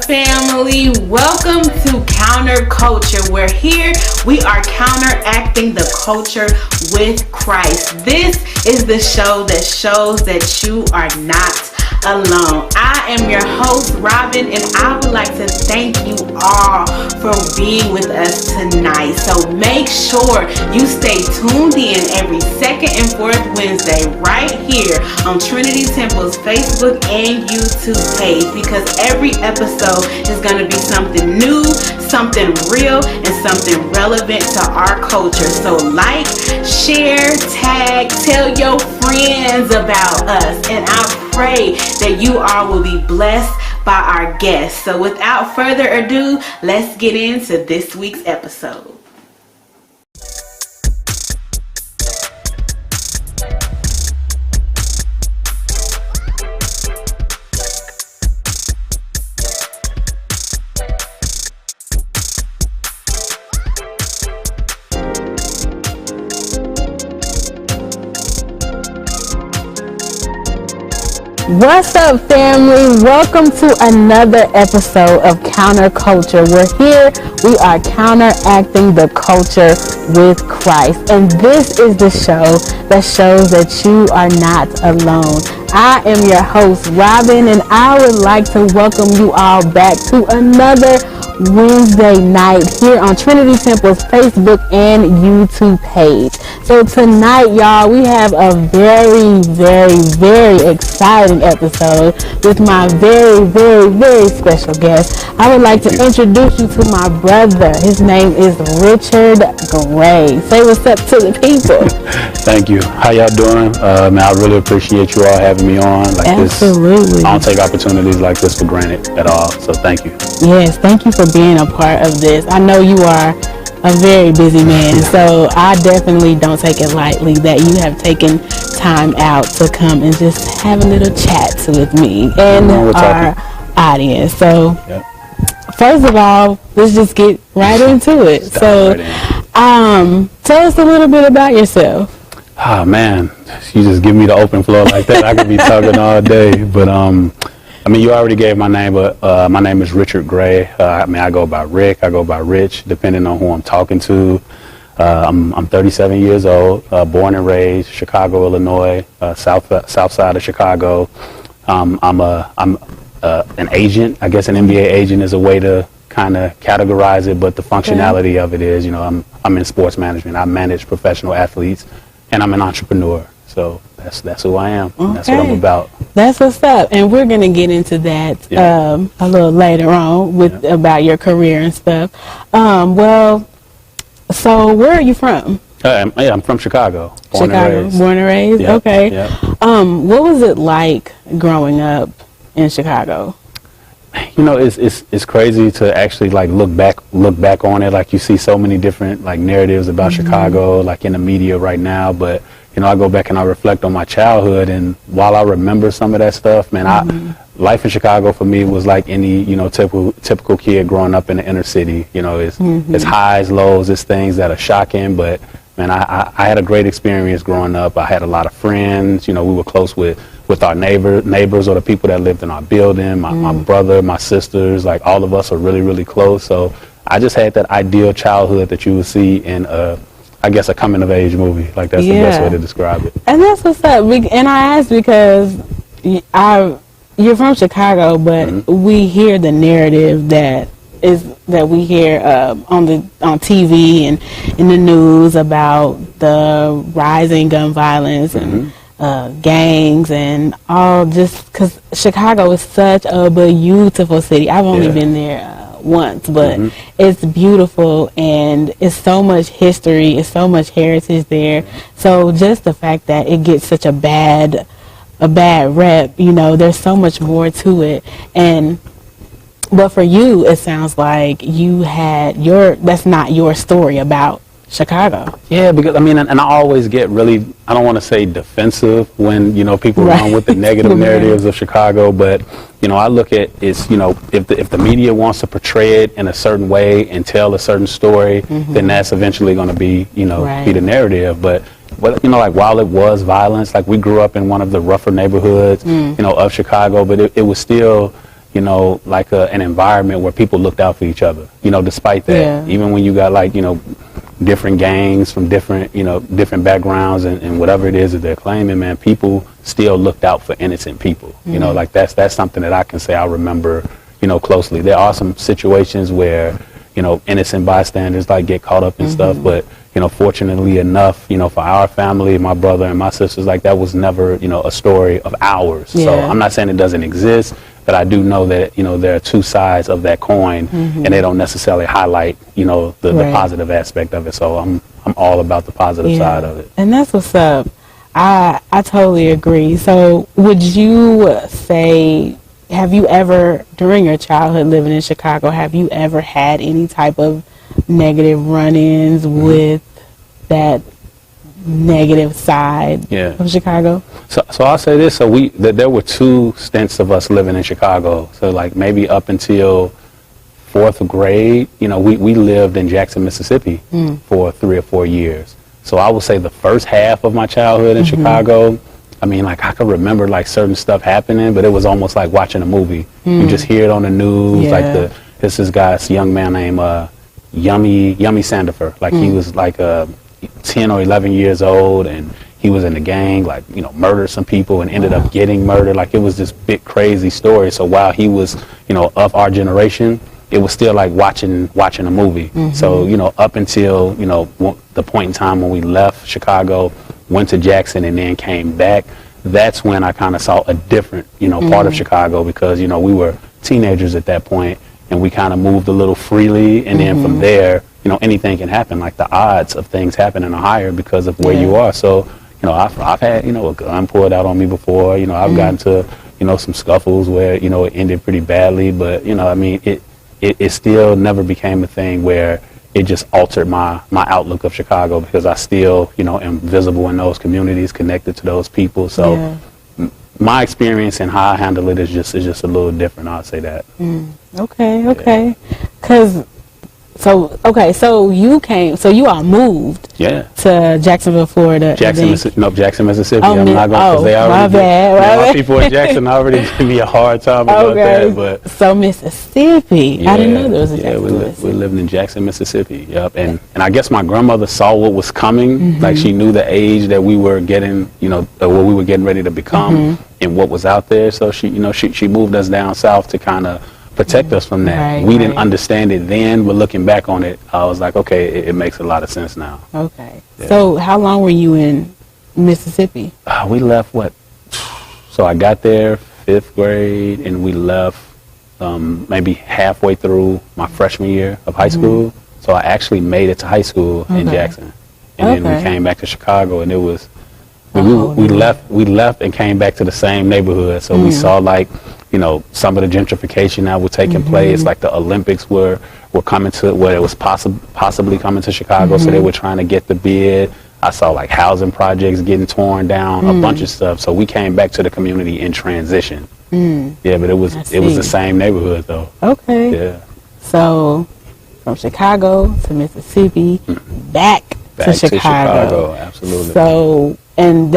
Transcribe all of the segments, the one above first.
family? Welcome to Counterculture. We're here. We are counteracting the culture with Christ. This is the show that shows that you are not alone. I am your host, Robin, and I would like to thank you all for being with us tonight. So make sure you stay tuned in every second and fourth Wednesday right here on Trinity Temple's Facebook and YouTube page, because every episode is going to be something new, something real, and something relevant to our culture. So like, share, tag, tell your friends about us, and I pray that you all will be blessed by our guests. So without further ado, let's get into this week's episode. What's up, family? Welcome to another episode of Counterculture. We're here. We are counteracting the culture with Christ. And this is the show that shows that you are not alone. I am your host, Robin, and I would like to welcome you all back to another Wednesday night here on Trinity Temple's Facebook and YouTube page. So tonight, y'all, we have a very, very, very exciting episode with my very, very, very special guest. I would like to introduce you to my brother. His name is Richard Gray. Say what's up to the people. Thank you. How y'all doing? Man, I really appreciate you all having me on. Absolutely. I don't take opportunities like this for granted at all. So thank you. Yes, thank you for being a part of this. I know you are a very busy man, so I definitely don't take it lightly that you have taken time out to come and just have a little chat with me and our audience. So, First of all, let's just get right into it. Tell us a little bit about yourself. Oh man, you just give me the open floor like that. I could be talking all day, but I mean, you already gave my name, but my name is Richard Gray. I go by Rick, I go by Rich, depending on who I'm talking to. I'm 37 years old, born and raised Chicago, Illinois, south side of Chicago. I'm an agent. I guess an NBA agent is a way to kind of categorize it, but the functionality of it is, you know, I'm in sports management. I manage professional athletes, and I'm an entrepreneur. So that's who I am. Okay. That's what I'm about. That's what's up, and we're gonna get into that a little later on with about your career and stuff. So where are you from? I'm from Chicago. Born and raised. Yep. Okay. Yep. What was it like growing up in Chicago? You know, it's crazy to actually like look back on it. Like you see so many different like narratives about Chicago, like in the media right now, but. You know, I go back and I reflect on my childhood, and while I remember some of that stuff, man, life in Chicago for me was like any, you know, typical kid growing up in the inner city. You know, it's highs, lows, it's things that are shocking, but man, I had a great experience growing up. I had a lot of friends. You know, we were close with our neighbors or the people that lived in our building. My brother, my sisters, like all of us are really, really close. So I just had that ideal childhood that you would see in I guess a coming-of-age movie. Like, that's the best way to describe it. And that's what's up. And I asked because you're from Chicago, but we hear the narrative that we hear on TV and in the news about the rising gun violence and gangs and all, just because Chicago is such a beautiful city. I've only been there once, but it's beautiful, and it's so much history, it's so much heritage there. So just the fact that it gets such a bad rep, you know, there's so much more to it. But for you, it sounds like you had that's not your story about Chicago. Yeah, because I mean, and I always get really, I don't want to say defensive when, you know, people run with the negative narratives of Chicago, but, you know, I look at it's, you know, if the media wants to portray it in a certain way and tell a certain story, then that's eventually going to be, you know, be the narrative. But, you know, like while it was violence, like we grew up in one of the rougher neighborhoods, you know, of Chicago, but it was still, you know, like an environment where people looked out for each other, you know, despite that. Yeah. Even when you got, like, you know, different gangs from different, you know, different backgrounds and whatever it is that they're claiming, man, people still looked out for innocent people. You know, like that's something that I can say I remember, you know, closely. There are some situations where, you know, innocent bystanders like get caught up in stuff, but, you know, fortunately enough, you know, for our family, my brother and my sisters, like that was never, you know, a story of ours. So I'm not saying it doesn't exist, but I do know that, you know, there are two sides of that coin, and they don't necessarily highlight, you know, the positive aspect of it. So I'm all about the positive side of it. And that's what's up. I totally agree. So would you say, have you ever, during your childhood living in Chicago, have you ever had any type of negative run-ins with that negative side of Chicago? So I'll say this. So there were 2 stints of us living in Chicago. So like maybe up until 4th grade, you know, we lived in Jackson, Mississippi for 3 or 4 years. So I would say the first half of my childhood in Chicago, I mean, like I could remember like certain stuff happening, but it was almost like watching a movie. You just hear it on the news, like this guy's young man named Yummy Sandifer. Like he was like 10 or 11 years old, and he was in the gang, like, you know, murdered some people and ended up getting murdered. Like it was this big crazy story. So while he was, you know, of our generation, it was still like watching a movie. So, you know, up until, you know, the point in time when we left Chicago, went to Jackson, and then came back, that's when I kind of saw a different, you know, part of Chicago, because, you know, we were teenagers at that point, and we kind of moved a little freely, and then from there, you know, anything can happen. Like the odds of things happening are higher because of where you are. So, you know, I've had, you know, a gun pulled out on me before. You know, I've gotten to, you know, some scuffles where, you know, it ended pretty badly, but, you know, I mean, it still never became a thing where it just altered my outlook of Chicago, because I still, you know, am visible in those communities, connected to those people. So my experience and how I handle it is just a little different. I'll say that. Okay. So you all moved to Jacksonville, Florida. Jackson, Mississippi. Oh, I'm not going to, they already, my people in Jackson already give me a hard time about that. But so Mississippi, I didn't know there was a Jackson, we lived in Jackson, Mississippi. Yep. And I guess my grandmother saw what was coming. Like she knew the age that we were getting, you know, what we were getting ready to become, and what was out there. So she, you know, she moved us down south to kind of protect us from that. We didn't understand it then, but looking back on it, I was like, okay, it makes a lot of sense now. Okay. So how long were you in Mississippi? We left so I got there 5th grade, and we left maybe halfway through my freshman year of high school. So I actually made it to high school in Jackson, and then we came back to Chicago, and it was we left and came back to the same neighborhood. So we saw, like, you know, some of the gentrification that was taking place. Like the Olympics were coming to, where it was possibly coming to Chicago, so they were trying to get the bid. I saw like housing projects getting torn down, a bunch of stuff. So we came back to the community in transition. Yeah, but it was the same neighborhood though. Okay. Yeah. So from Chicago to Mississippi, back to Chicago. Absolutely. So, and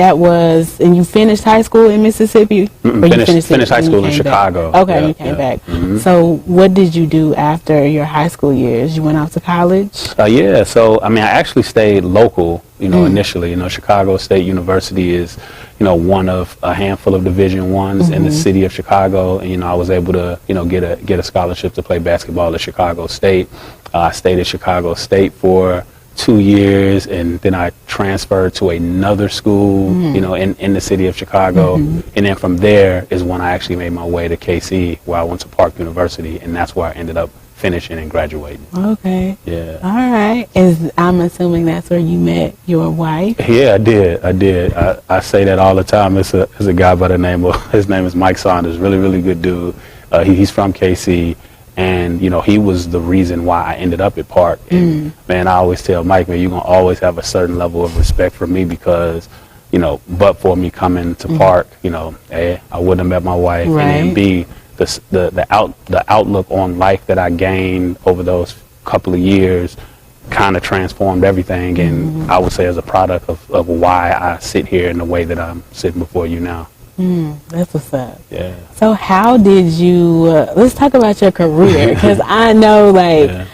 you finished high school in Mississippi? Finished high school in Chicago. Okay, you came back. So what did you do after your high school years? You went off to college? Yeah, so I mean, I actually stayed local, you know, initially. You know, Chicago State University is, you know, one of a handful of Division I's in the city of Chicago, and, you know, I was able to, you know, get a scholarship to play basketball at Chicago State. I stayed at Chicago State for 2 years, and then I transferred to another school, you know, in the city of Chicago. And then from there is when I actually made my way to KC, where I went to Park University, and that's where I ended up finishing and graduating. Okay. Yeah. All right. I'm assuming that's where you met your wife? Yeah, I did. I say that all the time. It's a guy by the name of, his name is Mike Saunders, really good dude. He's from KC. And, you know, he was the reason why I ended up at Park. And, man, I always tell Mike, man, you're going to always have a certain level of respect for me, because, you know, but for me coming to Park, you know, A, I wouldn't have met my wife. And then B, the outlook on life that I gained over those couple of years kind of transformed everything. And I would say as a product of why I sit here in the way that I'm sitting before you now. That's what's up. Yeah. So how did you, let's talk about your career, because I know like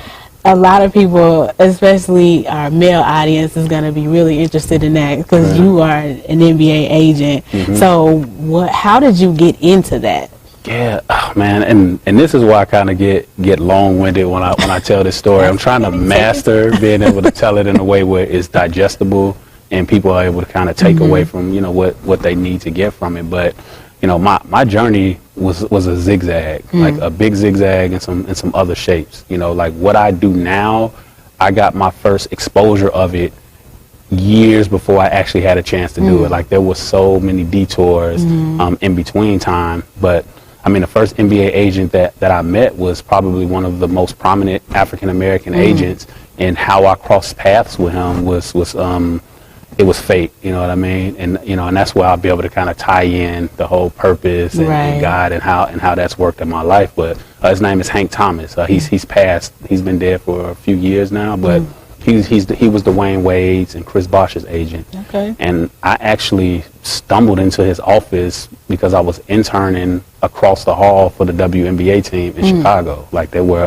a lot of people, especially our male audience, is going to be really interested in that because you are an NBA agent. So how did you get into that? Yeah, oh, man, and this is why I kind of get long-winded when I tell this story. I'm trying to master being able to tell it in a way where it's digestible and people are able to kind of take away from, you know, what they need to get from it. But, you know, my journey was a zigzag, like a big zigzag and some other shapes. You know, like what I do now, I got my first exposure of it years before I actually had a chance to do it. Like there was so many detours in between time. But I mean, the first NBA agent that I met was probably one of the most prominent African American agents, and how I crossed paths with him was it was fate, you know what I mean? And you know, and that's where I'll be able to kind of tie in the whole purpose and God and how that's worked in my life. But his name is Hank Thomas. He's passed. He's been dead for a few years now, but he was Dwayne Wade's and Chris Bosh's agent. Okay. And I actually stumbled into his office because I was interning across the hall for the WNBA team in Chicago. Like they were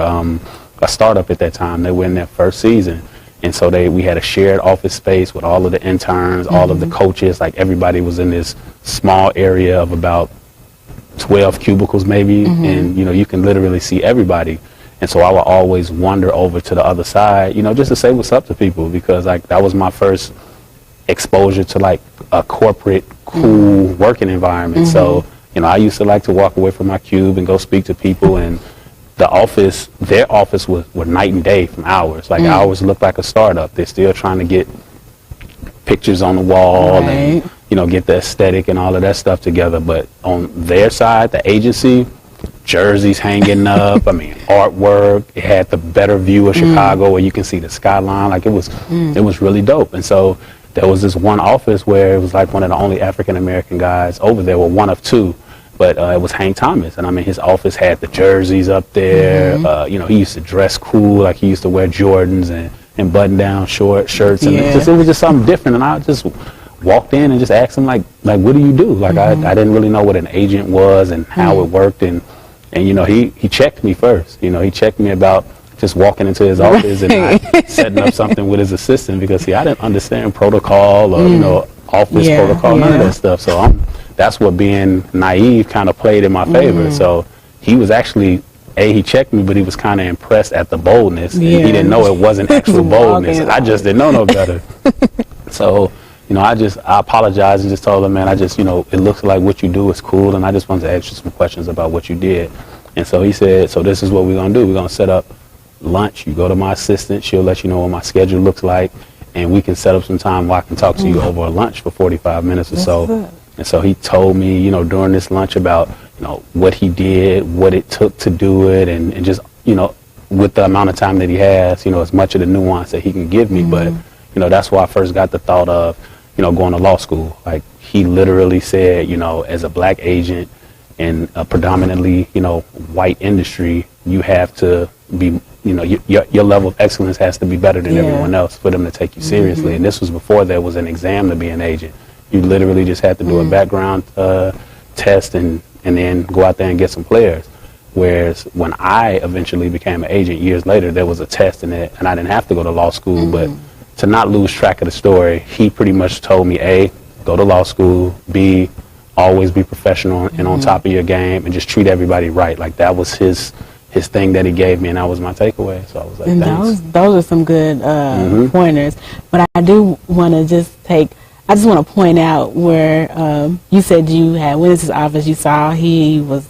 a startup at that time. They were in their first season. And so we had a shared office space with all of the interns, all of the coaches, like everybody was in this small area of about 12 cubicles maybe. And, you know, you can literally see everybody. And so I would always wander over to the other side, you know, just to say what's up to people, because like that was my first exposure to like a corporate, cool working environment. So, you know, I used to like to walk away from my cube and go speak to people, and their office was night and day from ours. Like ours looked like a startup. They're still trying to get pictures on the wall and, you know, get the aesthetic and all of that stuff together. But on their side, the agency, jerseys hanging up, I mean, artwork. It had the better view of Chicago where you can see the skyline. Like it was really dope. And so there was this one office where it was like one of the only African American guys over there, well, one of two. But it was Hank Thomas, and I mean, his office had the jerseys up there. You know, he used to dress cool, like he used to wear Jordans and button-down short shirts, and it was just something different. And I just walked in and just asked him, like what do you do? Like I didn't really know what an agent was and how it worked, and you know, he checked me first. You know, he checked me about just walking into his office and not setting up something with his assistant, because I didn't understand protocol or you know, office protocol, none of that stuff. So that's what being naive kind of played in my favor. So he was actually, he checked me, but he was kind of impressed at the boldness. And he didn't know it wasn't actual boldness. I just didn't know no better. So, you know, I apologized and just told him, man, you know, it looks like what you do is cool, and I just wanted to ask you some questions about what you did. And so he said, so this is what we're going to do. We're going to set up lunch. You go to my assistant. She'll let you know what my schedule looks like, and we can set up some time where I can talk to you over a lunch for 45 minutes or so. And so he told me, you know, during this lunch about, you know, what he did, what it took to do it, and just, you know, with the amount of time that he has, you know, as much of the nuance that he can give me. But, you know, that's why I first got the thought of, you know, going to law school. Like he literally said, you know, as a black agent in a predominantly, you know, white industry, you have to be, you know, your level of excellence has to be better than everyone else for them to take you seriously. And this was before there was an exam to be an agent. You literally just had to do a background test and then go out there and get some players. Whereas when I eventually became an agent years later, there was a test in it, and I didn't have to go to law school. But to not lose track of the story, he pretty much told me, A, go to law school, B, always be professional and on top of your game, and just treat everybody right. Like that was his thing that he gave me, and that was my takeaway. So I was like, and thanks. Those are some good pointers. But I do want to I just want to point out where you said you had went into his office, you saw he was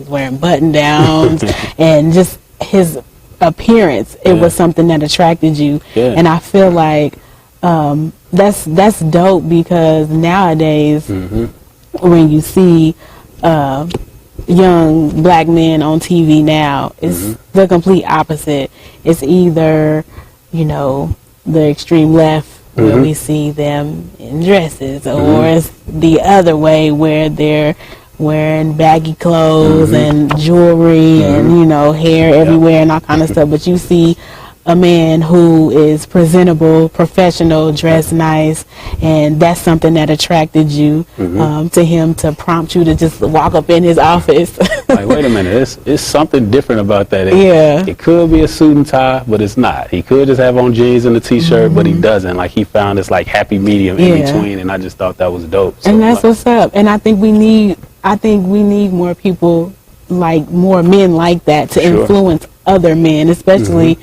wearing button downs and just his appearance. It was something that attracted you. And I feel like that's dope, because nowadays when you see young black men on TV now, it's the complete opposite. It's either, you know, the extreme left, where we see them in dresses, or it's the other way where they're wearing baggy clothes and jewelry and, you know, hair everywhere and all kind of stuff. But you see a man who is presentable, professional, dressed nice, and that's something that attracted you to him, to prompt you to just walk up in his office. Like, wait a minute, it's something different about that. It could be a suit and tie, but it's not. He could just have on jeans and a t-shirt, but he doesn't. Like, he found this like happy medium in between, and I just thought that was dope. So, and that's what's up. And I think we need more people, like more men like that, to influence other men, especially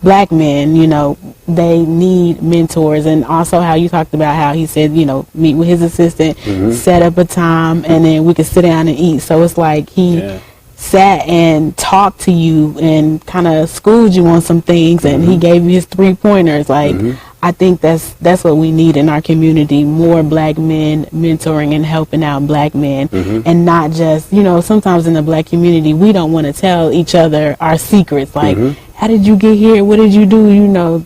black men. You know, they need mentors. And also how you talked about how he said, you know, meet with his assistant, set up a time, and then we could sit down and eat. So it's like he sat and talked to you and kind of schooled you on some things, and he gave you his 3 pointers. Like, I think that's what we need in our community, more black men mentoring and helping out black men, and not just, you know, sometimes in the black community, we don't want to tell each other our secrets. Like, how did you get here? What did you do? You know,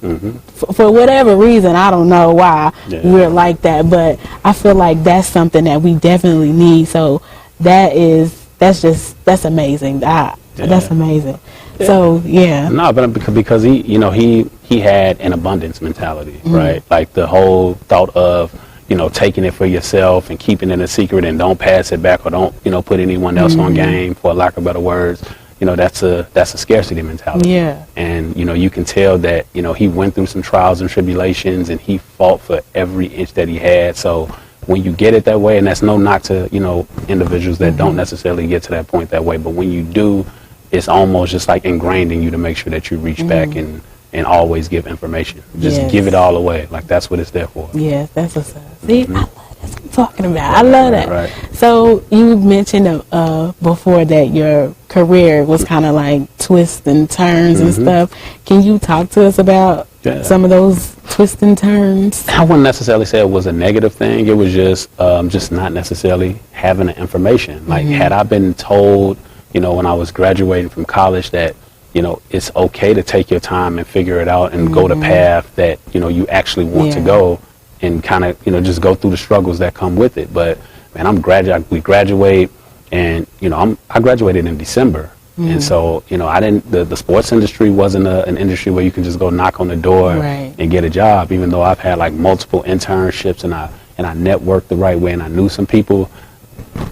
for whatever reason, I don't know why we're like that, but I feel like that's something that we definitely need. So that's amazing. That's amazing. So no, but because he, you know, he had an abundance mentality, right? Like the whole thought of, you know, taking it for yourself and keeping it a secret and don't pass it back, or don't, you know, put anyone else on game, for lack of better words. You know, that's a scarcity mentality. And, you know, you can tell that, you know, he went through some trials and tribulations, and he fought for every inch that he had. So when you get it that way, and that's no knock to, you know, individuals that don't necessarily get to that point that way, but when you do, it's almost just like ingrained in you to make sure that you reach back and always give information. Just give it all away. Like, that's what it's there for. Yes, that's what's up. See, I love that's what I'm talking about. I love that. Right. So you mentioned before that your career was kind of like twists and turns and stuff. Can you talk to us about some of those twists and turns? I wouldn't necessarily say it was a negative thing. It was just not necessarily having the information. Like, had I been told, you know, when I was graduating from college that, you know, it's okay to take your time and figure it out and go the path that, you know, you actually want to go, and kind of, you know, just go through the struggles that come with it. But man, we graduate, and, you know, I graduated in December. And so, you know, the sports industry wasn't an industry where you can just go knock on the door and get a job, even though I've had like multiple internships, and I networked the right way, and I knew some people.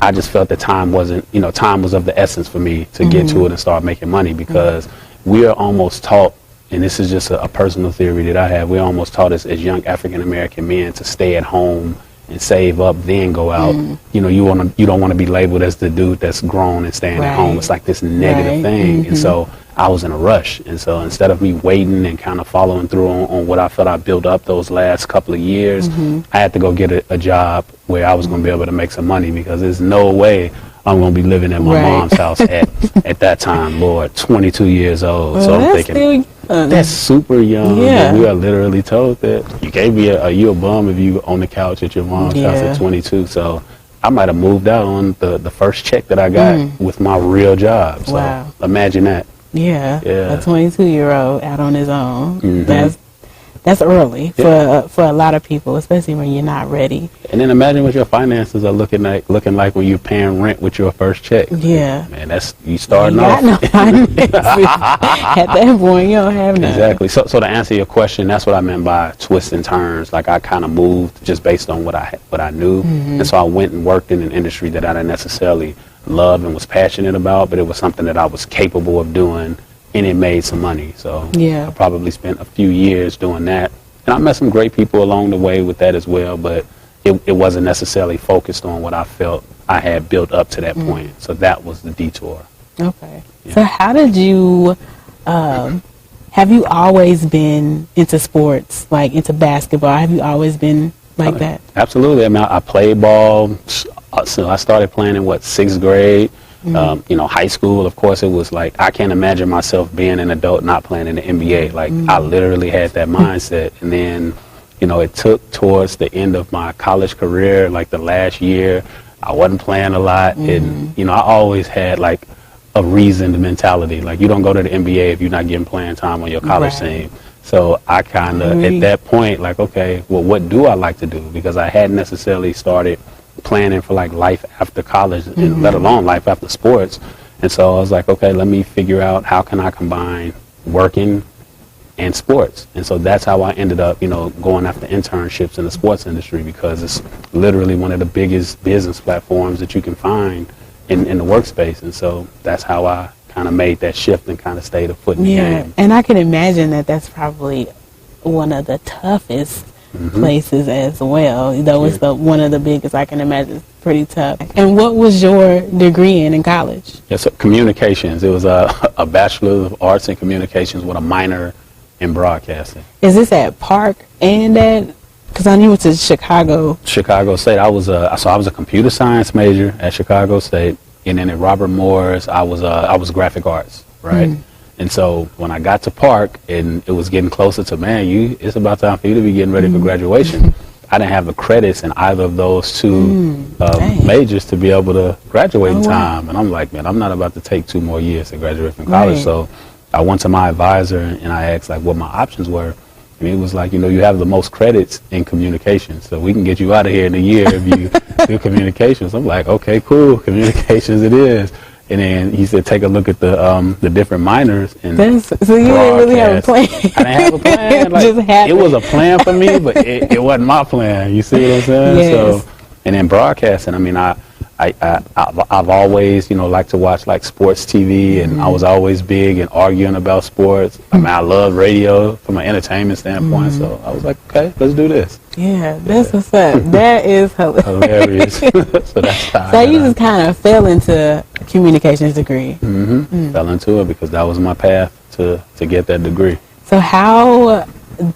I just felt that time was of the essence for me to get to it and start making money, because we are almost taught, and this is just a personal theory that I have, we're almost taught as young African American men to stay at home and save up, then go out. You know, you don't want to be labeled as the dude that's grown and staying at home. It's like this negative thing. And so I was in a rush, and so instead of me waiting and kind of following through on what I felt I built up those last couple of years, I had to go get a job where I was going to be able to make some money, because there's no way I'm going to be living at my mom's house at that time, Lord, 22 years old. So I'm thinking, that's super young. We are literally told that you can't be you a bum if you on the couch at your mom's house at 22. So I might have moved out on the first check that I got with my real job. So imagine that. A 22-year-old out on his own. That's early for a lot of people, especially when you're not ready. And then imagine what your finances are looking like when you're paying rent with your first check. Man, that's you starting off. No finances. At that point, you don't have none. Exactly. So to answer your question, that's what I meant by twists and turns. Like, I kind of moved just based on what I knew, and so I went and worked in an industry that I didn't necessarily love and was passionate about, but it was something that I was capable of doing, and it made some money. So I probably spent a few years doing that, and I met some great people along the way with that as well, but it wasn't necessarily focused on what I felt I had built up to that point. So that was the detour. Okay. So how did you have you always been into sports, like into basketball? Have you always been like that? Absolutely. I mean, I played ball. So I started playing in 6th grade. You know, high school, of course, it was like, I can't imagine myself being an adult not playing in the NBA. Like, I literally had that mindset. And then, you know, it took towards the end of my college career, like the last year, I wasn't playing a lot. And, you know, I always had like a reasoned mentality. Like, you don't go to the NBA if you're not getting playing time on your college team. So I kind of, at that point, like, okay, well, what do I like to do? Because I hadn't necessarily started planning for like life after college, and let alone life after sports. And so I was like, okay, let me figure out how can I combine working and sports. And so that's how I ended up, going after internships in the sports industry, because it's literally one of the biggest business platforms that you can find in the workspace. And so that's how I kind of made that shift and kind of stayed a foot in the game. And I can imagine that that's probably one of the toughest places as well. Though it's one of the biggest, I can imagine it's pretty tough. And what was your degree in college? Yeah, so communications. It was a Bachelor of Arts in Communications with a minor in broadcasting. Is this at Park and at? Because I knew it was Chicago. Chicago State. I was a computer science major at Chicago State, and then at Robert Morris, I was graphic arts, right? And so when I got to Park and it was getting closer to, it's about time for you to be getting ready for graduation. I didn't have the credits in either of those two majors to be able to graduate in time. And I'm like, man, I'm not about to take 2 more years to graduate from college. So I went to my advisor and I asked like what my options were. And he was like, you have the most credits in communications, so we can get you out of here in a year if you do communications. I'm like, okay, cool, communications it is. And then he said, take a look at the different minors. And so you didn't really have a plan. I didn't have a plan. Like, it was a plan for me, but it wasn't my plan. You see what I'm saying? Yes. So, and then broadcasting, I mean, I've always, liked to watch like sports TV, and I was always big in arguing about sports. I mean, I love radio from an entertainment standpoint, so I was like, okay, let's do this. Yeah, that's what's up. That is hilarious. So that's how So you just kind of fell into a communications degree. Fell into it because that was my path to get that degree. So how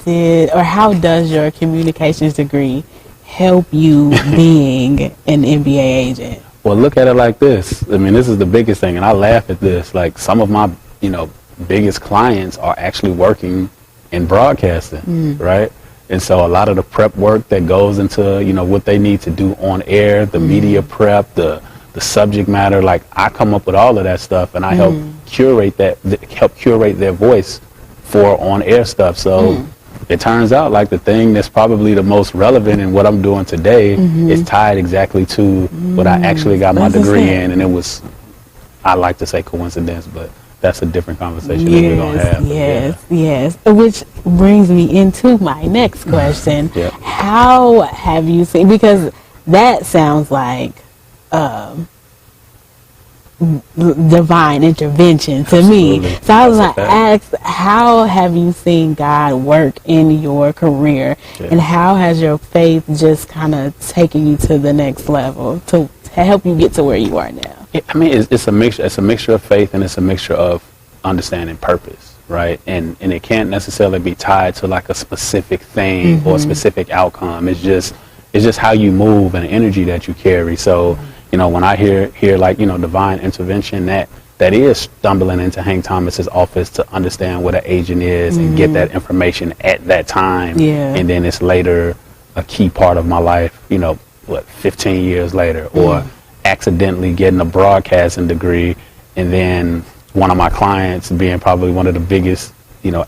does your communications degree help you being an NBA agent? Well, look at it like this. I mean, this is the biggest thing, and I laugh at this. Like, some of my, biggest clients are actually working in broadcasting, right? And so a lot of the prep work that goes into, what they need to do on air, the media prep, the subject matter, like, I come up with all of that stuff, and I help curate their voice for on air stuff. So it turns out like the thing that's probably the most relevant in what I'm doing today is tied exactly to what I actually got my degree in. And it was, I like to say coincidence, but that's a different conversation that we're going to have. Yes. Which brings me into my next question. How have you seen, because that sounds like divine intervention to me. So I was like, ask, how have you seen God work in your career, and how has your faith just kind of taken you to the next level to help you get to where you are now? I mean, it's a mixture. It's a mixture of faith, and it's a mixture of understanding purpose, right? And it can't necessarily be tied to like a specific thing or a specific outcome. It's just how you move and the energy that you carry. So when I hear like, divine intervention, that is stumbling into Hank Thomas's office to understand what an agent is and get that information at that time. And then it's later a key part of my life, 15 years later, or accidentally getting a broadcasting degree, and then one of my clients being probably one of the biggest,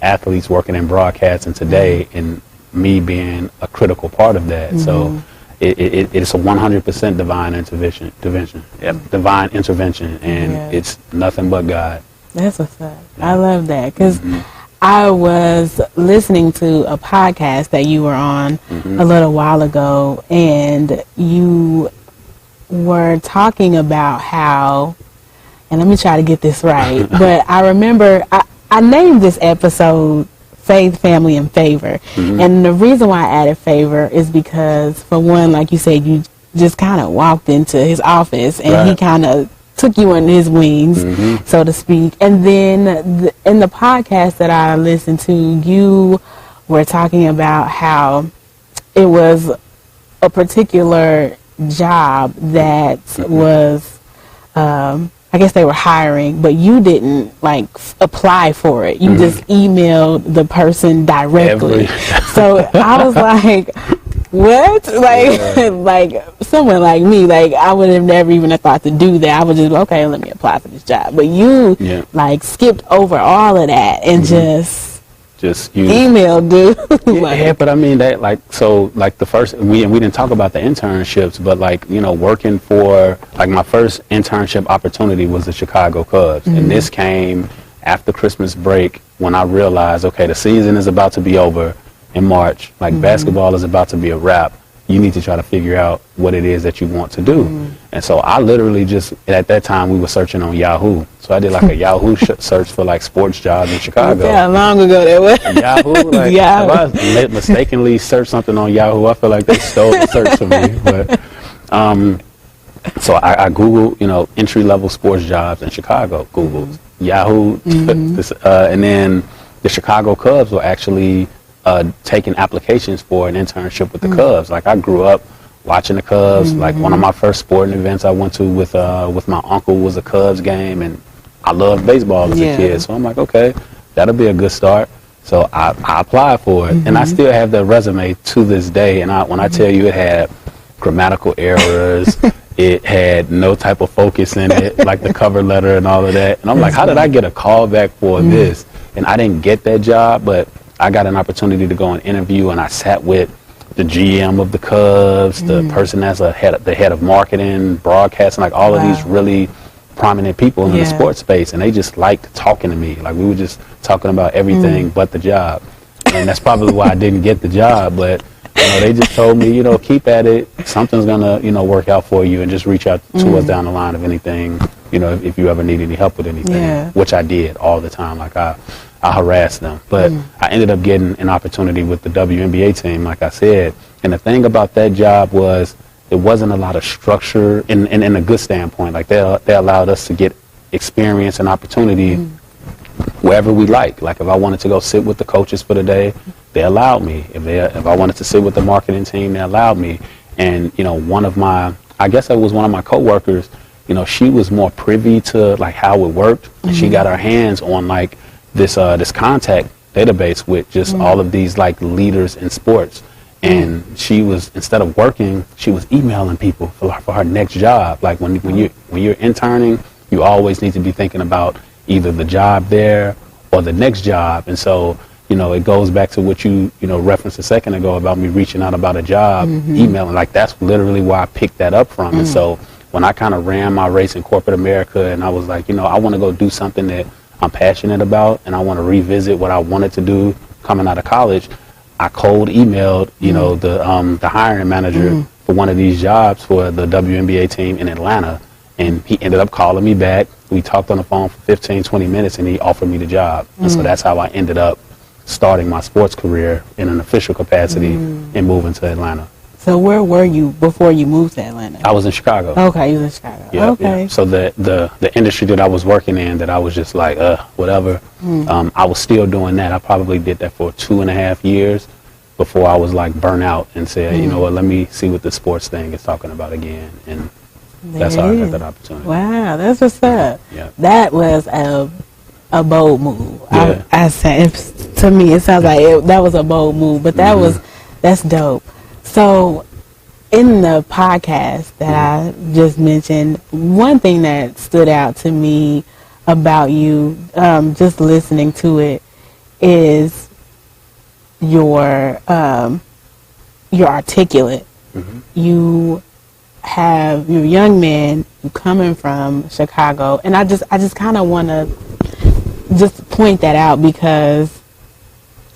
athletes working in broadcasting today, and me being a critical part of that. So it's a 100% divine intervention. Divine intervention, and it's nothing but God. That's what's up. I love that, because I was listening to a podcast that you were on a little while ago, and you were talking about how, and let me try to get this right, but I remember I named this episode Faith, Family, and Favor. And the reason why I added favor is because, for one, like you said, you just kind of walked into his office and he kind of took you under his wings, so to speak. And then in the podcast that I listened to, you were talking about how it was a particular job that was, I guess they were hiring, but you didn't like apply for it. You just emailed the person directly. So I was like, what? Like, like someone like me, like I would have never even thought to do that. I would just, okay, let me apply for this job. But you like skipped over all of that and just email, dude. Yeah, but I mean that, like, so like the first, we didn't talk about the internships, but like, working for, like, my first internship opportunity was the Chicago Cubs, and this came after Christmas break, when I realized, okay, the season is about to be over in March, like basketball is about to be a wrap, you need to try to figure out what it is that you want to do. And so I literally just, at that time, we were searching on Yahoo. So I did like a Yahoo search for like sports jobs in Chicago. Yeah, how long ago that was? Yahoo? Like, Yahoo. if I mistakenly searched something on Yahoo, I feel like they stole the search from me. But so I Googled, entry-level sports jobs in Chicago. Googled Yahoo. And then the Chicago Cubs were actually taking applications for an internship with the Cubs. Like, I grew up watching the Cubs. Like, one of my first sporting events I went to with my uncle was a Cubs game, and I loved baseball as a kid. So I'm like, okay, that'll be a good start. So I applied for it, and I still have the resume to this day. And when I tell you, it had grammatical errors, it had no type of focus in it, like the cover letter and all of that. And I'm like, how did I get a call back for this? And I didn't get that job, but I got an opportunity to go and interview, and I sat with the GM of the Cubs, the person that's the head of marketing, broadcasting, like all of these really prominent people in the sports space, and they just liked talking to me. Like, we were just talking about everything but the job. And that's probably why I didn't get the job, but they just told me, keep at it. Something's gonna, work out for you, and just reach out to us down the line of anything, if you ever need any help with anything, which I did all the time. Like, I harassed them, but I ended up getting an opportunity with the WNBA team, like I said. And the thing about that job was it wasn't a lot of structure in a good standpoint. Like, they allowed us to get experience and opportunity wherever we like. Like, if I wanted to go sit with the coaches for the day, they allowed me. If I wanted to sit with the marketing team, they allowed me. And I guess it was one of my coworkers, she was more privy to like how it worked, and she got her hands on like this contact database with just all of these like leaders in sports. And she was, instead of working, she was emailing people for her next job. Like, when you're interning, you always need to be thinking about either the job there or the next job. And so, it goes back to what you referenced a second ago about me reaching out about a job, emailing. Like, that's literally where I picked that up from. And so when I kind of ran my race in corporate America, and I was like, I want to go do something that I'm passionate about, and I want to revisit what I wanted to do coming out of college, I cold emailed, the hiring manager for one of these jobs for the WNBA team in Atlanta, and he ended up calling me back. We talked on the phone for 15, 20 minutes, and he offered me the job. And so that's how I ended up starting my sports career in an official capacity and moving to Atlanta. So where were you before you moved to Atlanta? I was in Chicago. Okay, you was in Chicago. Yeah, okay. Yeah. So the industry that I was working in, that I was just like, whatever, I was still doing that. I probably did that for 2.5 years before I was like burnt out and said, you know what, let me see what the sports thing is talking about again. And that's how I got that opportunity. Wow, that's what's up. Yeah. That was a bold move. Yeah. I said, to me, it sounds like that was a bold move, but that's dope. So, in the podcast that I just mentioned, one thing that stood out to me about you, just listening to it, is you're articulate. You're a young man. You coming from Chicago, and I just kind of want to just point that out, because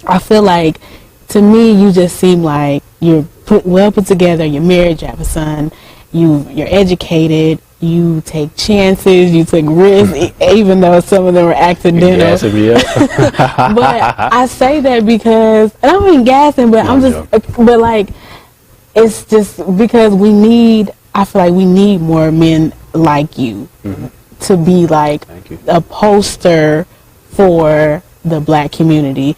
I feel like, to me, you just seem like you're well put together. You're married. You have a son. You're educated. You take chances. You take risks, even though some of them are accidental. Gassing me up. But I say that because, and I don't mean gassing, but but like, it's just because I feel like we need more men like you to be like a poster for the black community.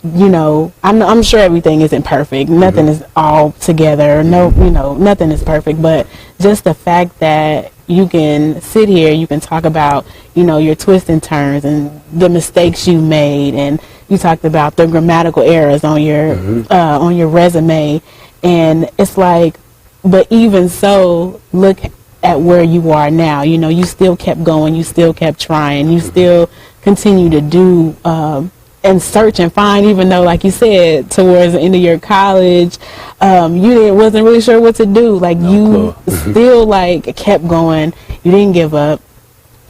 I'm sure everything isn't perfect. Nothing is all together. Nothing is perfect. But just the fact that you can sit here, you can talk about, your twists and turns and the mistakes you made, and you talked about the grammatical errors on your resume, and it's like, but even so, look at where you are now. You still kept going. You still kept trying. You still continue to do and search and find, even though, like you said, towards the end of your college, you wasn't really sure what to do. Like, you still like kept going. You didn't give up,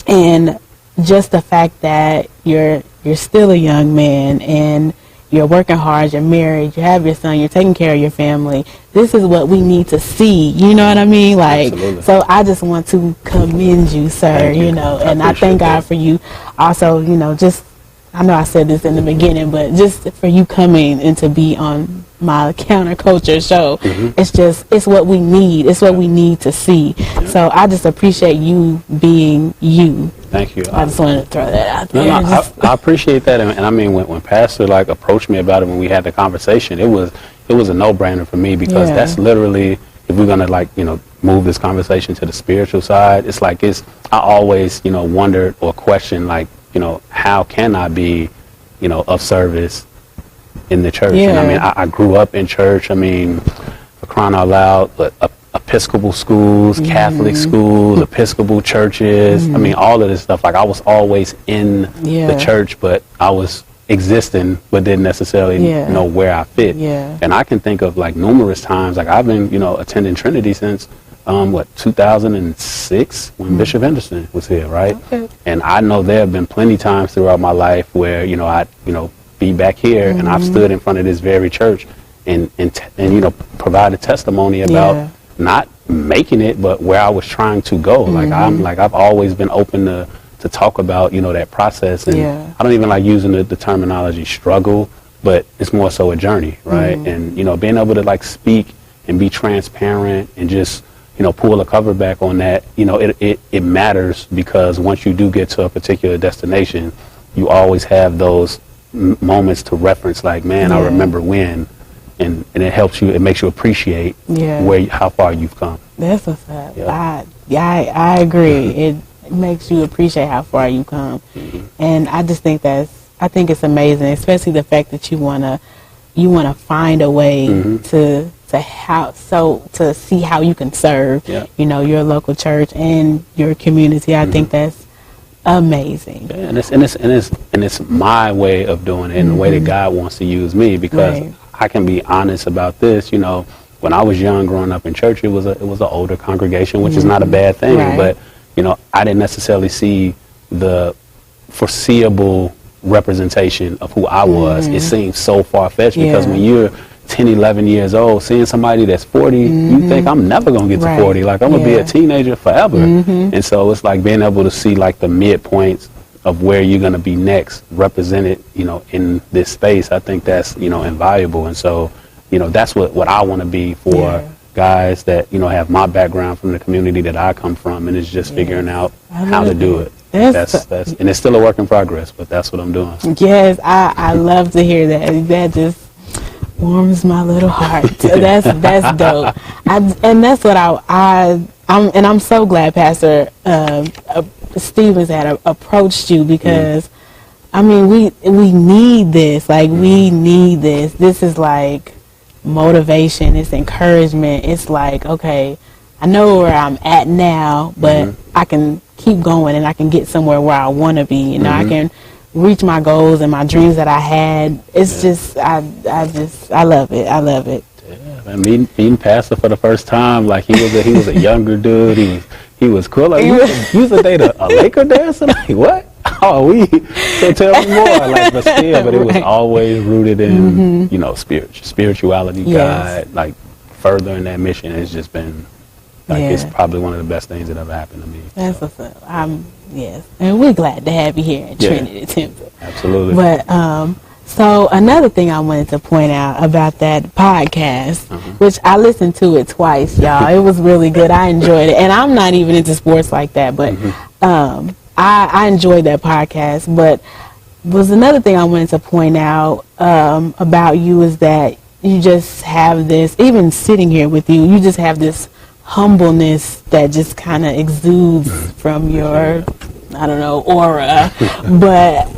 and just the fact that you're still a young man and you're working hard, you're married, you have your son, you're taking care of your family. This is what we need to see. You know what I mean? Like, Absolutely. so I just want to commend you, sir, Thank you. And I thank God for you. Also, just, I know I said this in the beginning, but just for you coming and to be on my counterculture show, it's what we need. It's what we need to see. So I just appreciate you being you. Thank you. I just wanted to throw that out there. I appreciate that, and I mean when Pastor like approached me about it when we had the conversation, it was a no-brainer for me because that's literally, if we're gonna move this conversation to the spiritual side, I always wondered or questioned how can I be of service in the church. And I mean I grew up in church. I mean, for crying out loud, but Episcopal schools, Catholic schools, Episcopal churches. I mean, all of this stuff. Like I was always in the church, but I was existing, but didn't necessarily know where I fit. And I can think of numerous times. Like I've been, attending Trinity since 2006 when Bishop Henderson was here, right? Okay. And I know there have been plenty times throughout my life where I be back here and I've stood in front of this very church and provided testimony about not making it, but where I was trying to go. I've always been open to talk about that process, and I don't even like using the terminology struggle, but it's more so a journey, right? And being able to speak and be transparent and just pull a cover back on that, it matters, because once you do get to a particular destination, you always have those moments to reference, I remember when. And it helps you. It makes you appreciate how far you've come. That's what's up. I agree. It makes you appreciate how far you've come, and I just think I think it's amazing, especially the fact that you wanna find a way to see how you can serve, your local church and your community. I think that's amazing. Yeah, and it's my way of doing it, and the way that God wants to use me, because I can be honest about this. When I was young, growing up in church, it was an older congregation, which is not a bad thing. But I didn't necessarily see the foreseeable representation of who I was. It seems so far-fetched because when you're 10, 11 years old, seeing somebody that's 40, you think, I'm never going to get to 40. I'm going to be a teenager forever. And so it's being able to see the midpoints of where you're going to be next represented, in this space. I think that's, invaluable. And so, that's what I want to be for guys that, have my background from the community that I come from, and it's just figuring out how to do it. That's and it's still a work in progress, but that's what I'm doing. Yes, I love to hear that. That just warms my little heart. That's dope. And that's what I'm so glad Pastor Stevens had approached you, because I mean we need this. We need this. This is motivation. It's encouragement. It's okay, I know where I'm at now, but I can keep going and I can get somewhere where I want to be. I can reach my goals and my dreams that I had. It's just I love it. I love it. Yeah, man, meeting Pastor for the first time, he was a younger dude. He was cool. You used to date a Laker dancer? What? Oh, so tell me more. But it was always rooted in, spirituality, God, furthering that mission. It's just been, it's probably one of the best things that ever happened to me. That's what's up. Yes. And we're glad to have you here at Trinity Temple. Absolutely. But, so another thing I wanted to point out about that podcast, which I listened to it twice, y'all. It was really good. I enjoyed it. And I'm not even into sports like that, but I enjoyed that podcast. But was another thing I wanted to point out about you is that you just have this, even sitting here with you, you just have this humbleness that just kind of exudes from your, aura. But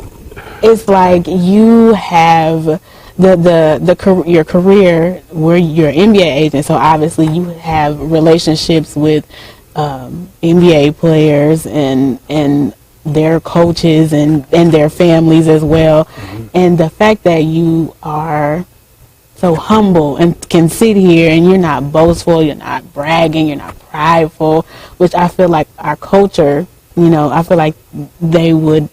it's you have your career where you're an NBA agent, so obviously you have relationships with NBA players and their coaches and their families as well. And the fact that you are so humble and can sit here and you're not boastful, you're not bragging, you're not prideful, which I feel like our culture, I feel like they would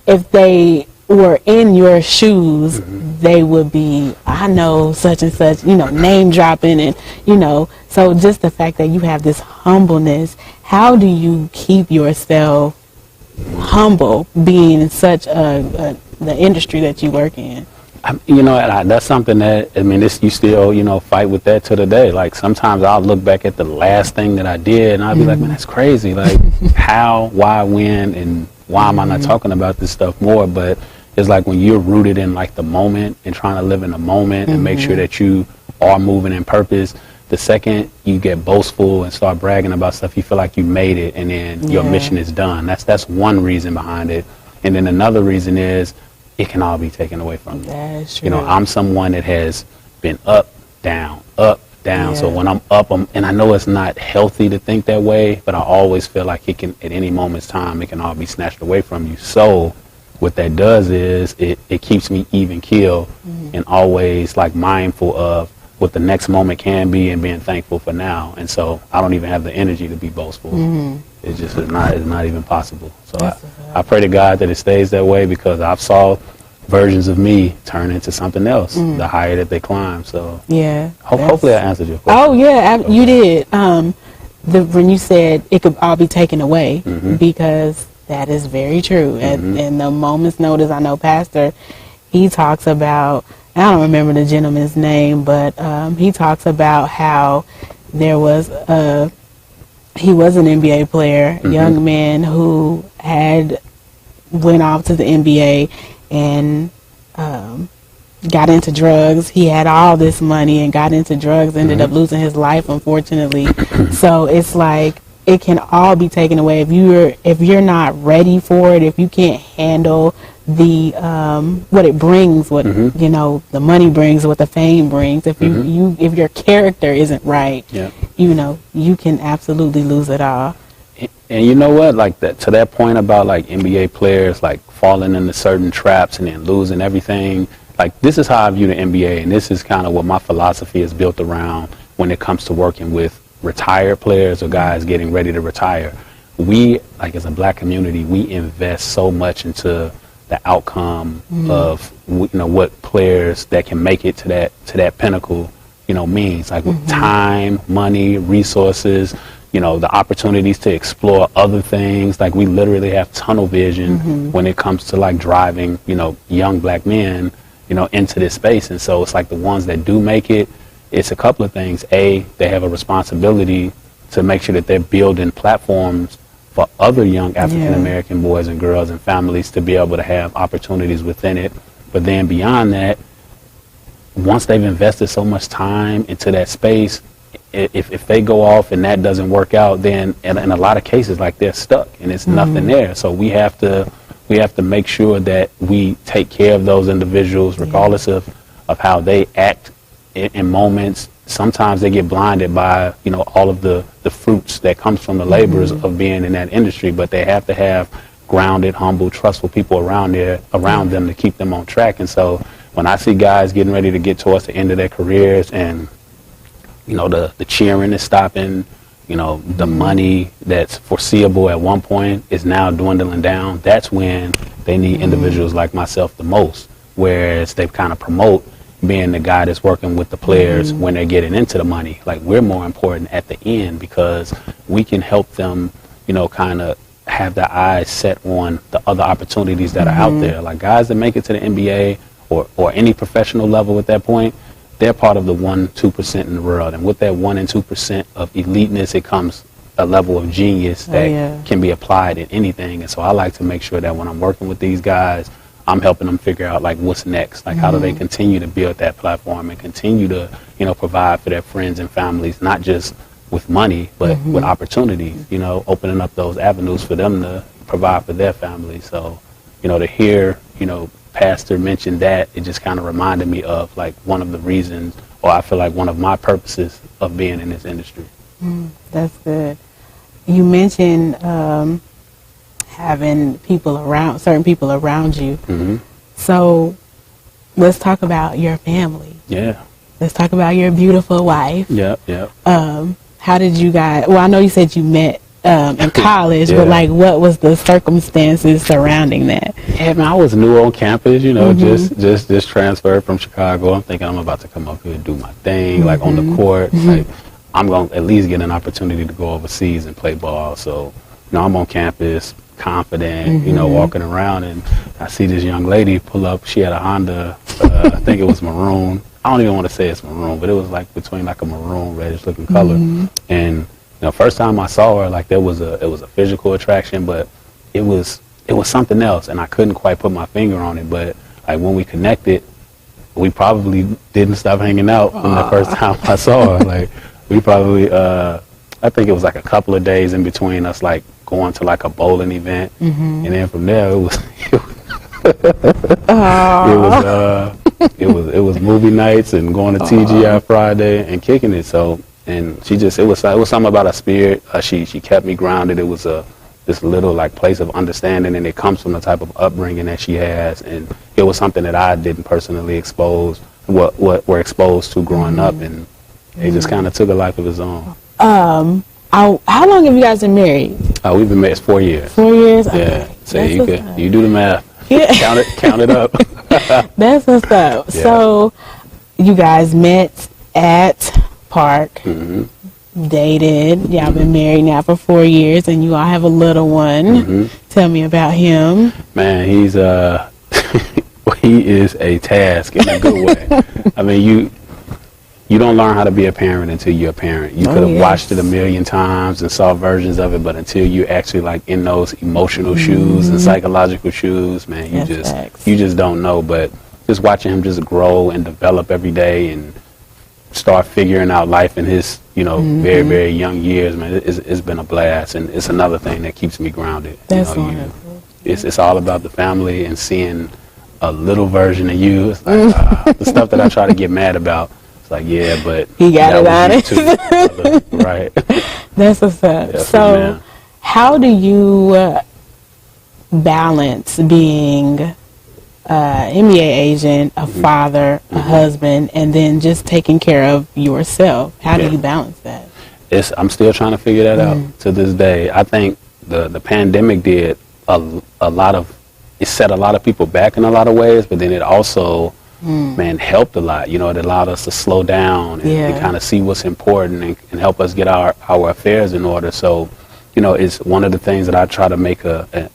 if they were in your shoes, they would be, I know such and such, name dropping, and so just the fact that you have this humbleness, how do you keep yourself humble being in such the industry that you work in? That's something that, you still, fight with that to the day. Like, sometimes I'll look back at the last thing that I did, and I'll be like, man, that's crazy. Like, how, why, when, and why am I not talking about this stuff more? But it's like when you're rooted in, like, the moment and trying to live in the moment and make sure that you are moving in purpose, the second you get boastful and start bragging about stuff, you feel like you made it, and then your mission is done. That's one reason behind it. And then another reason is, it can all be taken away from you. That's true. I'm someone that has been up, down. Yeah. So when I'm up, and I know it's not healthy to think that way, but I always feel like it can, at any moment's time, it can all be snatched away from you. So what that does is it keeps me even keel and always like mindful of what the next moment can be and being thankful for now. And so I don't even have the energy to be boastful. It just is not even possible. So I pray to God that it stays that way, because I've saw versions of me turn into something else the higher that they climb. So hopefully I answered your question. Oh yeah, you did. When you said it could all be taken away, because that is very true. And the moment's notice, I know Pastor, he talks about, I don't remember the gentleman's name, but he talks about how there was he was an NBA player, young man who went off to the NBA and got into drugs. He had all this money and got into drugs, ended up losing his life, unfortunately. So it's like it can all be taken away if you're not ready for it, if you can't handle the what it brings, what the money brings, what the fame brings. If if your character isn't right, you can absolutely lose it all. And you know what, like that, to that point about like NBA players like falling into certain traps and then losing everything, like this is how I view the NBA, and this is kind of what my philosophy is built around when it comes to working with retired players or guys getting ready to retire. We, like as a black community, we invest so much into the outcome of what players that can make it to that pinnacle means, like with time, money, resources, the opportunities to explore other things. Like we literally have tunnel vision when it comes to like driving young black men into this space. And so it's like the ones that do make it, it's a couple of things. A, they have a responsibility to make sure that they're building platforms for other young African American boys and girls and families to be able to have opportunities within it. But then beyond that, once they've invested so much time into that space, if they go off and that doesn't work out, then in a lot of cases, like they're stuck and it's nothing there. So we have to make sure that we take care of those individuals regardless of how they act in moments. Sometimes they get blinded by all of the fruits that comes from the labors of being in that industry, but they have to have grounded, humble, trustful people around them to keep them on track. And so when I see guys getting ready to get towards the end of their careers and the cheering is stopping, the money that's foreseeable at one point is now dwindling down, that's when they need individuals like myself the most, whereas they kind of promote being the guy that's working with the players when they're getting into the money. Like we're more important at the end because we can help them, kind of have their eyes set on the other opportunities that are out there. Like guys that make it to the NBA or any professional level at that point, they're part of the 1-2% in the world. And with that 1 and 2% of eliteness, it comes a level of genius that can be applied in anything. And so I like to make sure that when I'm working with these guys, I'm helping them figure out like what's next, like how do they continue to build that platform and continue to, provide for their friends and families, not just with money, but with opportunities, opening up those avenues for them to provide for their families. So, to hear, Pastor mentioned that, it just kind of reminded me of like one of the reasons, or I feel like one of my purposes of being in this industry. That's good. You mentioned having certain people around you. So let's talk about your family. Yeah. Let's talk about your beautiful wife. Yep. How did you guys, well, I know you said you met in college, Yeah. but like, what was the circumstances surrounding that? Yeah, man, I was new on campus, just transferred from Chicago. I'm thinking I'm about to come up here and do my thing, like on the court. Like, I'm going to at least get an opportunity to go overseas and play ball. So, I'm on campus, confident, walking around, and I see this young lady pull up. She had a Honda, I think it was maroon. I don't even want to say it's maroon, but it was like between like a maroon reddish looking color. And first time I saw her, like it was a physical attraction, but it was something else, and I couldn't quite put my finger on it. But like when we connected, we probably didn't stop hanging out from the first time I saw her. Like we probably, I think it was like a couple of days in between us, like going to like a bowling event, and then from there it was movie nights and going to TGI Friday and kicking it. So, and it was something about her spirit. She kept me grounded. It was this little like place of understanding, and it comes from the type of upbringing that she has, and it was something that I didn't personally expose what we're exposed to growing up, and it just kind of took a life of its own. How long have you guys been married? We've been married 4 years. 4 years? Yeah. Okay. So you do the math. Yeah. Count it up. That's what's up. Yeah. So you guys met at Park, dated. Y'all been married now for 4 years, and you all have a little one. Tell me about him. Man, he's he is a task in a good way. I mean, you don't learn how to be a parent until you're a parent. You could have watched it a million times and saw versions of it, but until you actually like in those emotional shoes and psychological shoes, man, you just don't know. But just watching him just grow and develop every day and start figuring out life in his, very, very young years, man, it's been a blast, and it's another thing that keeps me grounded. That's wonderful. It's all about the family and seeing a little version of you. It's like the stuff that I try to get mad about. Like, yeah, but he got it on it. Right. That's what's up. Yes, so, man. How do you balance being an NBA agent, a father, a husband, and then just taking care of yourself? How do you balance that? I'm still trying to figure that out to this day. I think the pandemic did a lot of, it set a lot of people back in a lot of ways, but then it also helped a lot. It allowed us to slow down and kind of see what's important and help us get our affairs in order. So, it's one of the things that I try to make a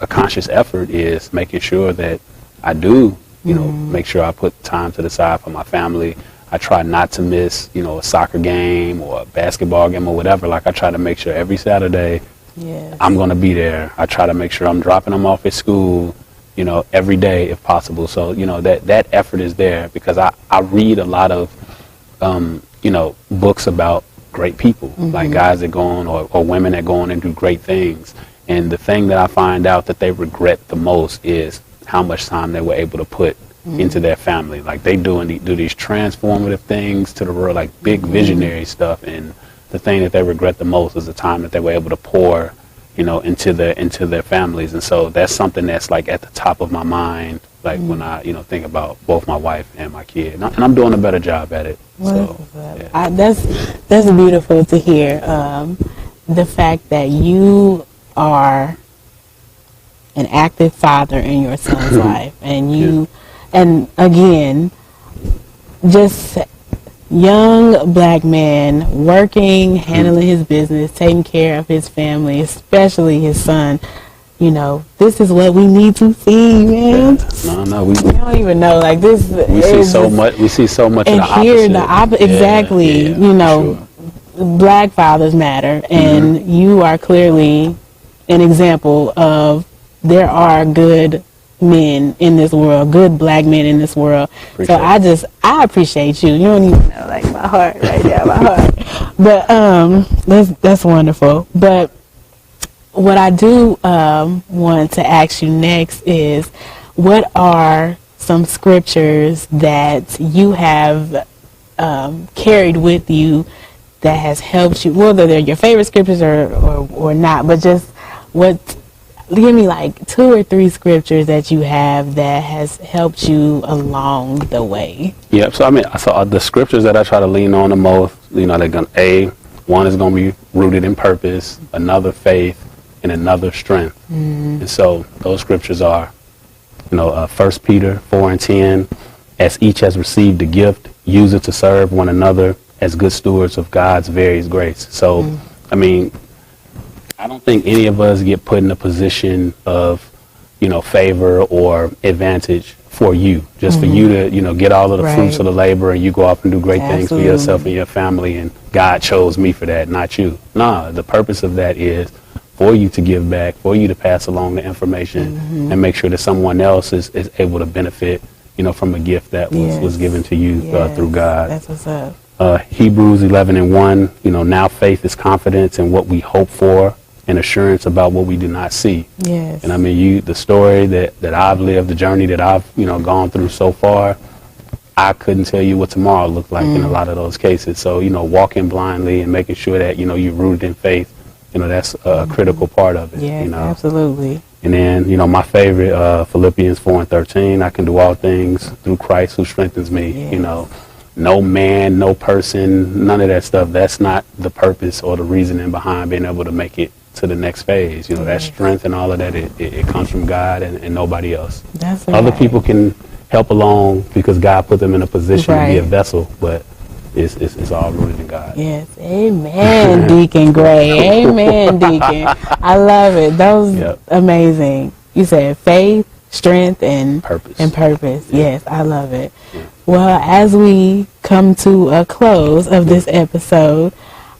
conscious effort is making sure that I do, make sure I put time to the side for my family. I try not to miss, a soccer game or a basketball game or whatever. Like I try to make sure every Saturday I'm going to be there. I try to make sure I'm dropping them off at school, every day if possible. So, that effort is there because I read a lot of, books about great people, like guys that go on or women that go on and do great things. And the thing that I find out that they regret the most is how much time they were able to put into their family. Like they do these transformative things to the world, like big visionary stuff. And the thing that they regret the most is the time that they were able to pour into their families. And so that's something that's like at the top of my mind, like when I, think about both my wife and my kid. And I'm doing a better job at it. Well, that's beautiful to hear. The fact that you are an active father in your son's life, and and again, just young black man working, handling his business, taking care of his family, especially his son. This is what we need to see, man. No, we don't even know. Like this, we see so much. We see so much. And of the hear opposite. the exactly. Sure. Black fathers matter, and you are clearly an example of there are good men in this world, good black men in this world. I appreciate you. You don't even know, like my heart right there, my heart. But that's wonderful. But what I do want to ask you next is, what are some scriptures that you have carried with you that has helped you, whether they're your favorite scriptures or not, but just give me like 2 or 3 scriptures that you have that has helped you along the way. Yeah, so the scriptures that I try to lean on the most, they're going to, one is going to be rooted in purpose, another faith, and another strength. And so those scriptures are, 1 Peter 4:10, as each has received a gift, use it to serve one another as good stewards of God's various grace. So, I mean, I don't think any of us get put in a position of, favor or advantage for you, just for you to, get all of the fruits of the labor and you go off and do great things for yourself and your family, and God chose me for that, not you. Nah, the purpose of that is for you to give back, for you to pass along the information and make sure that someone else is able to benefit, from a gift that was given to you through God. That's what's up. Hebrews 11:1, now faith is confidence in what we hope for and assurance about what we do not see. Yes. And I mean, the story that I've lived, the journey that I've, gone through so far, I couldn't tell you what tomorrow looked like in a lot of those cases. So, walking blindly and making sure that, you're rooted in faith, that's a critical part of it. Yes, absolutely. And then, my favorite, Philippians 4:13, I can do all things through Christ who strengthens me. Yes. No man, no person, none of that stuff. That's not the purpose or the reasoning behind being able to make it to the next phase. That strength and all of that, it comes from God and nobody else. That's Other people can help along because God put them in a position to be a vessel, but it's all rooted in God. Yes, amen, Deacon Gray. Amen, Deacon. I love it. That was amazing. You said faith, strength, and purpose. Yes, I love it. Yeah. Well, as we come to a close of this episode,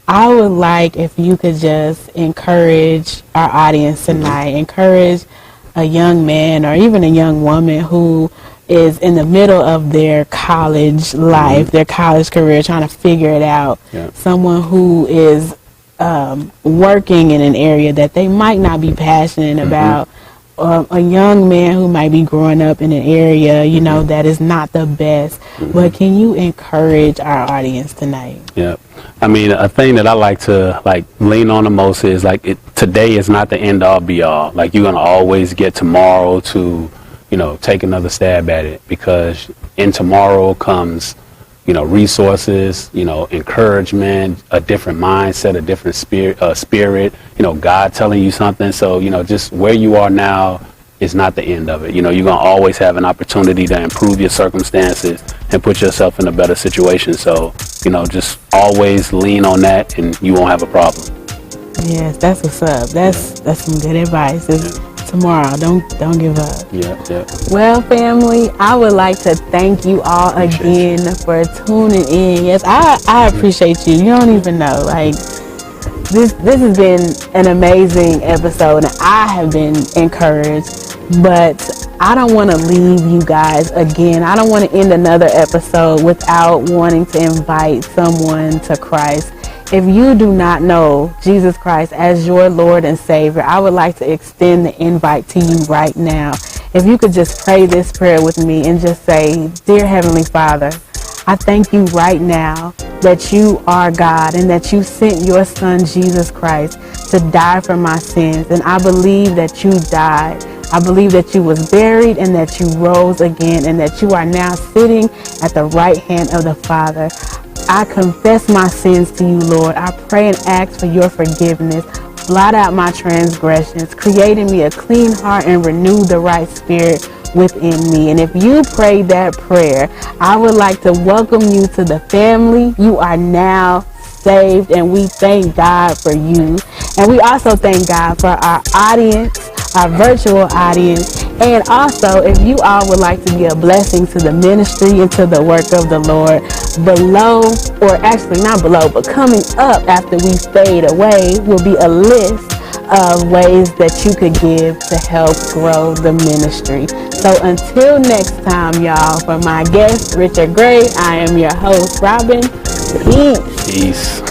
I would like if you could just encourage our audience tonight, encourage a young man or even a young woman who is in the middle of their college life, their college career, trying to figure it out. Someone who is working in an area that they might not be passionate about. A young man who might be growing up in an area, that is not the best. But can you encourage our audience tonight? Yeah. I mean, a thing that I like to lean on the most is today is not the end all be all. Like, you're going to always get tomorrow to, take another stab at it, because in tomorrow comes, resources, encouragement, a different mindset, a different spirit, God telling you something. So, just where you are now is not the end of it. You're going to always have an opportunity to improve your circumstances and put yourself in a better situation. So, just always lean on that and you won't have a problem. Yes, that's what's up. That's some good advice. Tomorrow, don't give up. Yeah. Well, family, I would like to thank you all again for tuning in. Yes, I appreciate you. You don't even know. This has been an amazing episode, and I have been encouraged. But I don't want to leave you guys again. I don't want to end another episode without wanting to invite someone to Christ. If you do not know Jesus Christ as your Lord and Savior, I would like to extend the invite to you right now. If you could just pray this prayer with me and just say, Dear Heavenly Father, I thank you right now that you are God and that you sent your Son, Jesus Christ, to die for my sins. And I believe that you died. I believe that you was buried and that you rose again and that you are now sitting at the right hand of the Father. I confess my sins to you, Lord. I pray and ask for your forgiveness. Blot out my transgressions, create in me a clean heart and renew the right spirit within me. And if you prayed that prayer, I would like to welcome you to the family. You are now saved, and we thank God for you. And we also thank God for our audience, our virtual audience. And also, if you all would like to be a blessing to the ministry and to the work of the Lord, below, or actually not below, but coming up after we fade away, will be a list of ways that you could give to help grow the ministry. So until next time, y'all, for my guest, Richard Gray, I am your host, Robin. Peace. Peace.